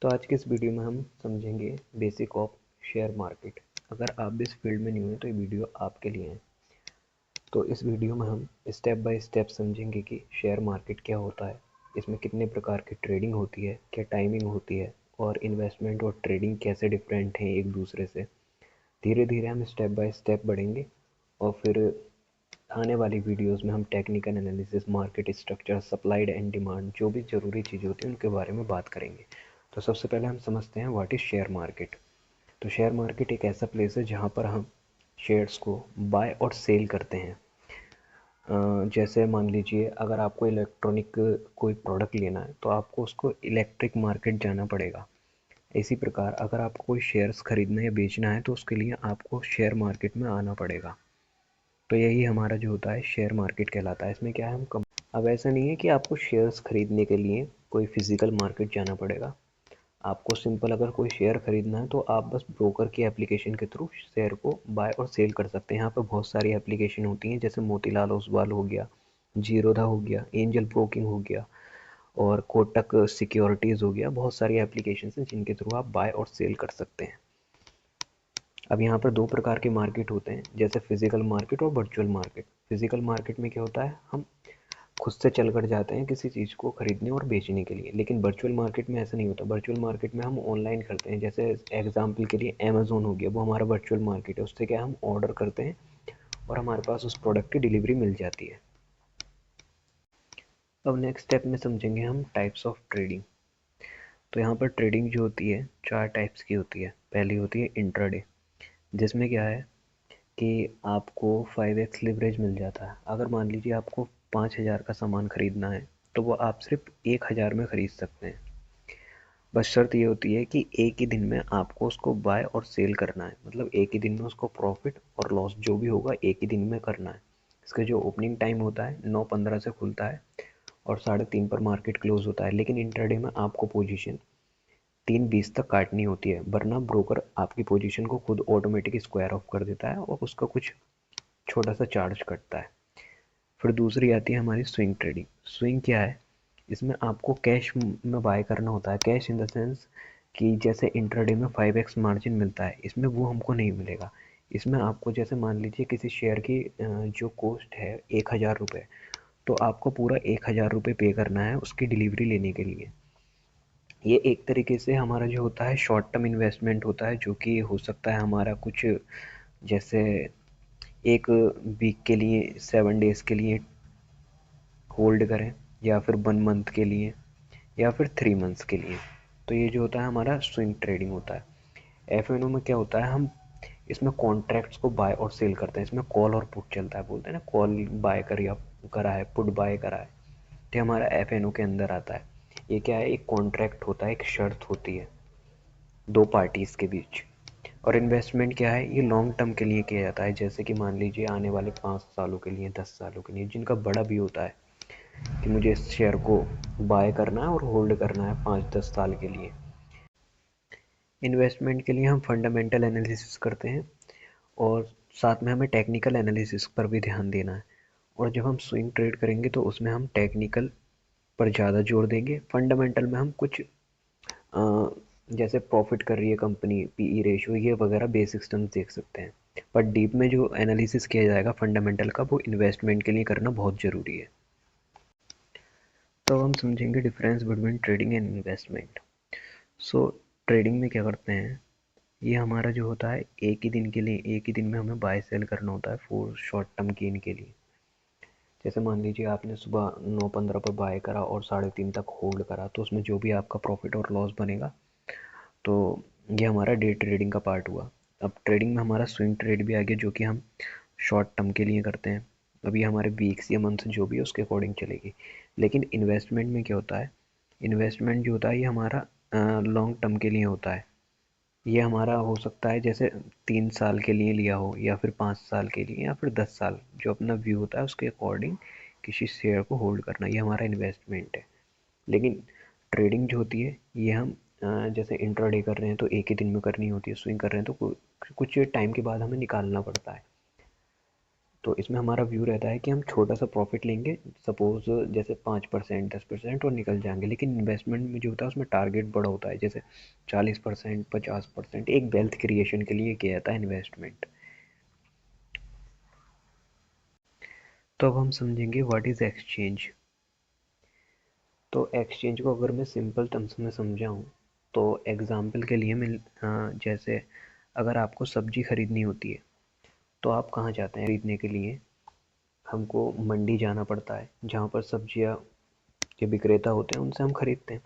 तो आज के इस वीडियो में हम समझेंगे बेसिक ऑफ शेयर मार्केट। अगर आप भी इस फील्ड में न्यू हैं तो ये वीडियो आपके लिए है। तो इस वीडियो में हम स्टेप बाय स्टेप समझेंगे कि शेयर मार्केट क्या होता है, इसमें कितने प्रकार की ट्रेडिंग होती है, क्या टाइमिंग होती है और इन्वेस्टमेंट और ट्रेडिंग कैसे डिफरेंट हैं एक दूसरे से। धीरे धीरे हम स्टेप बाय स्टेप बढ़ेंगे और फिर आने वाली वीडियोस में हम technical analysis, market structure, supplied and demand, जो भी ज़रूरी चीज़ें होती हैं उनके बारे में बात करेंगे। तो सबसे पहले हम समझते हैं व्हाट इज़ शेयर मार्केट। तो शेयर मार्केट एक ऐसा प्लेस है जहाँ पर हम शेयर्स को बाय और सेल करते हैं। जैसे मान लीजिए अगर आपको इलेक्ट्रॉनिक कोई प्रोडक्ट लेना है तो आपको उसको इलेक्ट्रिक मार्केट जाना पड़ेगा। इसी प्रकार अगर आपको कोई शेयर्स खरीदना या बेचना है तो उसके लिए आपको शेयर मार्केट में आना पड़ेगा। तो यही हमारा जो होता है शेयर मार्केट कहलाता है। इसमें क्या है, हम अब ऐसा नहीं है कि आपको शेयर्स खरीदने के लिए कोई फिजिकल मार्केट जाना पड़ेगा। आपको सिंपल अगर कोई शेयर खरीदना है तो आप बस ब्रोकर की एप्लीकेशन के थ्रू शेयर को बाय और सेल कर सकते हैं। यहाँ पर बहुत सारी एप्लीकेशन होती हैं, जैसे मोतीलाल ओसवाल हो गया, जीरोधा हो गया, एंजल ब्रोकिंग हो गया और कोटक सिक्योरिटीज़ हो गया। बहुत सारी एप्लीकेशन हैं जिनके थ्रू आप बाय और सेल कर सकते हैं। अब यहाँ पर दो प्रकार के मार्केट होते हैं, जैसे फिजिकल मार्केट और वर्चुअल मार्केट। फिजिकल मार्केट में क्या होता है, हम खुद से चल कर जाते हैं किसी चीज़ को खरीदने और बेचने के लिए। लेकिन वर्चुअल मार्केट में ऐसा नहीं होता। वर्चुअल मार्केट में हम ऑनलाइन करते हैं। जैसे एग्जांपल के लिए अमेज़ोन हो गया, वो हमारा वर्चुअल मार्केट है। उससे क्या हम ऑर्डर करते हैं और हमारे पास उस प्रोडक्ट की डिलीवरी मिल जाती है। अब नेक्स्ट स्टेप में समझेंगे हम टाइप्स ऑफ ट्रेडिंग। तो यहाँ पर ट्रेडिंग जो होती है चार टाइप्स की होती है। पहली होती है इंट्राडे, जिसमें क्या है कि आपको 5x लिवरेज मिल जाता है। अगर मान लीजिए आपको 5,000 का सामान खरीदना है तो वो आप सिर्फ 1,000 में खरीद सकते हैं। बस शर्त ये होती है कि एक ही दिन में आपको उसको बाय और सेल करना है। मतलब एक ही दिन में उसको प्रॉफिट और लॉस जो भी होगा एक ही दिन में करना है। इसका जो ओपनिंग टाइम होता है 9:15 से खुलता है और 3:30 पर मार्केट क्लोज होता है। लेकिन इंट्राडे में आपको पोजीशन 3:20 तक काटनी होती है, वरना ब्रोकर आपकी पोजीशन को खुद ऑटोमेटिक स्क्वायर ऑफ कर देता है और उसका कुछ छोटा सा चार्ज कटता है। फिर दूसरी आती है हमारी स्विंग ट्रेडिंग। स्विंग क्या है, इसमें आपको कैश में बाय करना होता है। कैश इन द सेंस कि जैसे इंट्राडे में 5x मार्जिन मिलता है, इसमें वो हमको नहीं मिलेगा। इसमें आपको जैसे मान लीजिए किसी शेयर की जो कॉस्ट है 1,000 रुपये, तो आपको पूरा 1,000 रुपये पे करना है उसकी डिलीवरी लेने के लिए। ये एक तरीके से हमारा जो होता है शॉर्ट टर्म इन्वेस्टमेंट होता है, जो कि हो सकता है हमारा कुछ जैसे एक वीक के लिए, 7 डेज़ के लिए होल्ड करें, या फिर 1 मंथ के लिए, या फिर 3 मंथ्स के लिए। तो ये जो होता है हमारा स्विंग ट्रेडिंग होता है। एफ में क्या होता है, हम इसमें कॉन्ट्रैक्ट्स को बाय और सेल करते हैं। इसमें कॉल और पुट चलता है, बोलते हैं ना, कॉल बाय कर या करा है, पुट बाय करा है। तो हमारा एफ के अंदर आता है। ये क्या है, एक कॉन्ट्रैक्ट होता है, एक शर्त होती है दो पार्टीज़ के बीच। और इन्वेस्टमेंट क्या है, ये लॉन्ग टर्म के लिए किया जाता है। जैसे कि मान लीजिए आने वाले 5 सालों के लिए, 10 सालों के लिए, जिनका बड़ा भी होता है कि मुझे इस शेयर को बाय करना है और होल्ड करना है 5-10 साल के लिए। इन्वेस्टमेंट के लिए हम फंडामेंटल एनालिसिस करते हैं और साथ में हमें टेक्निकल एनालिसिस पर भी ध्यान देना है। और जब हम स्विंग ट्रेड करेंगे तो उसमें हम टेक्निकल पर ज़्यादा जोर देंगे। फंडामेंटल में हम कुछ जैसे प्रॉफिट कर रही है कंपनी, पीई रेशियो, ये वगैरह बेसिक टर्म्स देख सकते हैं। पर डीप में जो एनालिसिस किया जाएगा फंडामेंटल का, वो इन्वेस्टमेंट के लिए करना बहुत ज़रूरी है। तो हम समझेंगे difference between trading and investment. So trading में क्या करते हैं, ये हमारा जो होता है एक ही दिन के लिए, एक ही दिन में हमें बाय सेल करना होता है फॉर शॉर्ट टर्म गेन के लिए। जैसे मान लीजिए आपने सुबह 9:15 पर बाय करा और 3:30 तक होल्ड करा, तो उसमें जो भी आपका प्रॉफिट और लॉस बनेगा, तो ये हमारा डे ट्रेडिंग का पार्ट हुआ। अब ट्रेडिंग में हमारा स्विंग ट्रेड भी आ गया, जो कि हम शॉर्ट टर्म के लिए करते हैं। अभी हमारे वीक्स या मंथ्स जो भी है उसके अकॉर्डिंग चलेगी। लेकिन इन्वेस्टमेंट में क्या होता है, इन्वेस्टमेंट जो होता है ये हमारा लॉन्ग टर्म के लिए होता है। ये हमारा हो सकता है जैसे 3 साल के लिए लिया हो, या फिर 5 साल के लिए, या फिर 10 साल, जो अपना व्यू होता है उसके अकॉर्डिंग किसी शेयर को होल्ड करना, ये हमारा इन्वेस्टमेंट है। लेकिन ट्रेडिंग जो होती है ये हम जैसे इंट्राडे कर रहे हैं तो एक ही दिन में करनी होती है, स्विंग कर रहे हैं तो कुछ टाइम के बाद हमें निकालना पड़ता है। तो इसमें हमारा व्यू रहता है कि हम छोटा सा प्रॉफिट लेंगे, सपोज जैसे 5% 10% और निकल जाएंगे। लेकिन इन्वेस्टमेंट में जो होता है उसमें टारगेट बड़ा होता है, जैसे 40% 50%। एक वेल्थ क्रिएशन के लिए किया जाता है इन्वेस्टमेंट। तो अब हम समझेंगे व्हाट इज़ एक्सचेंज। तो एक्सचेंज को अगर मैं सिंपल टर्म्स में समझाऊँ तो एग्जांपल के लिए मैं जैसे अगर आपको सब्जी खरीदनी होती है तो आप कहाँ जाते हैं खरीदने के लिए? हमको मंडी जाना पड़ता है, जहाँ पर सब्जियाँ के विक्रेता होते हैं उनसे हम खरीदते हैं।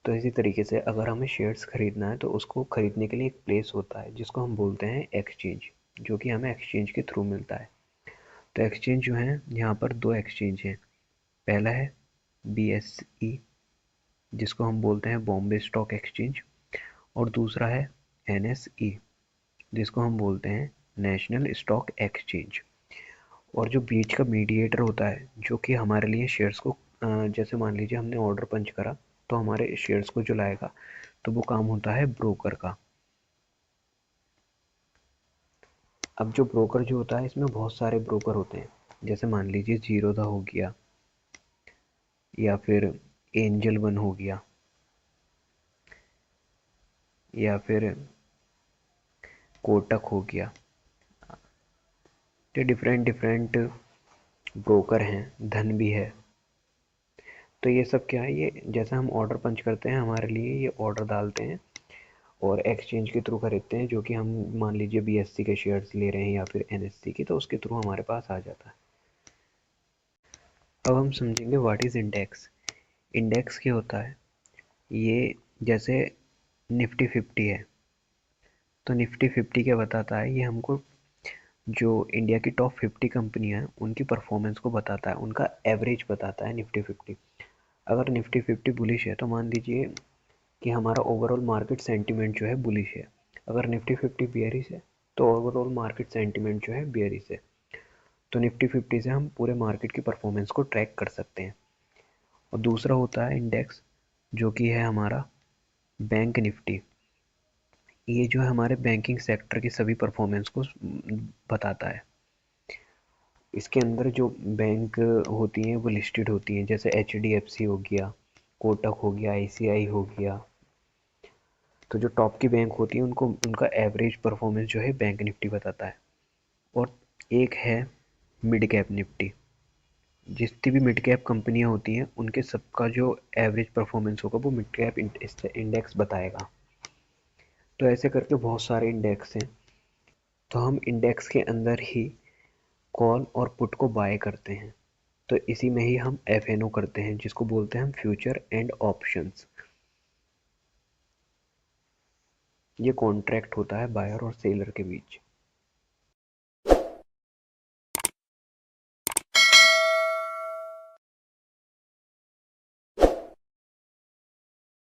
तो इसी तरीके से अगर हमें शेयर्स खरीदना है तो उसको खरीदने के लिए एक प्लेस होता है जिसको हम बोलते हैं एक्सचेंज, जो कि हमें एक्सचेंज के थ्रू मिलता है। तो एक्सचेंज जो है, यहाँ पर दो एक्सचेंज हैं। पहला है BSE, जिसको हम बोलते हैं बॉम्बे स्टॉक एक्सचेंज, और दूसरा है NSE, जिसको हम बोलते हैं नेशनल स्टॉक एक्सचेंज। और जो बीच का मीडिएटर होता है जो कि हमारे लिए शेयर्स को जैसे मान लीजिए हमने ऑर्डर पंच करा तो हमारे शेयर्स को जो लाएगा, तो वो काम होता है ब्रोकर का। अब जो ब्रोकर जो होता है, इसमें बहुत सारे ब्रोकर होते हैं। जैसे मान लीजिए जीरोधा हो गया, या फिर एंजल वन हो गया, या फिर कोटक हो गया। तो डिफरेंट डिफरेंट ब्रोकर हैं, धन भी है। तो ये सब क्या है, ये जैसे हम ऑर्डर पंच करते हैं हमारे लिए ये ऑर्डर डालते हैं और एक्सचेंज के थ्रू खरीदते हैं, जो कि हम मान लीजिए BSE के शेयर्स ले रहे हैं या फिर NSE की, तो उसके थ्रू हमारे पास आ जाता है। अब हम समझेंगे व्हाट इज़ इंडेक्स। इंडेक्स क्या होता है? ये जैसे निफ्टी 50 है, तो निफ्टी 50 क्या बताता है? ये हमको जो इंडिया की टॉप 50 कंपनियां हैं उनकी परफॉर्मेंस को बताता है, उनका एवरेज बताता है निफ्टी 50। अगर निफ्टी 50 बुलिश है तो मान लीजिए कि हमारा ओवरऑल मार्केट सेंटिमेंट जो है बुलिश है। अगर निफ्टी 50 बेयरिश है तो ओवरऑल मार्केट सेंटिमेंट जो है बेयरिश है। तो निफ्टी 50 से हम पूरे मार्केट की परफॉर्मेंस को ट्रैक कर सकते हैं। और दूसरा होता है इंडेक्स, जो कि है हमारा बैंक निफ्टी। ये जो है हमारे बैंकिंग सेक्टर की सभी परफॉर्मेंस को बताता है। इसके अंदर जो बैंक होती हैं वो लिस्टेड होती हैं, जैसे HDFC हो गया, कोटक हो गया, ICI हो गया। तो जो टॉप की बैंक होती है उनको उनका एवरेज परफॉर्मेंस जो है बैंक निफ्टी बताता है। और एक है मिड कैप निफ्टी। जितनी भी मिड कैप कंपनियां होती हैं उनके सबका जो एवरेज परफॉर्मेंस होगा वो मिड कैप इंडेक्स बताएगा। तो ऐसे करके बहुत सारे इंडेक्स हैं। तो हम इंडेक्स के अंदर ही कॉल और पुट को बाय करते हैं। तो इसी में ही हम FNO करते हैं, जिसको बोलते हैं हम फ्यूचर एंड ऑप्शंस। ये कॉन्ट्रैक्ट होता है बायर और सेलर के बीच।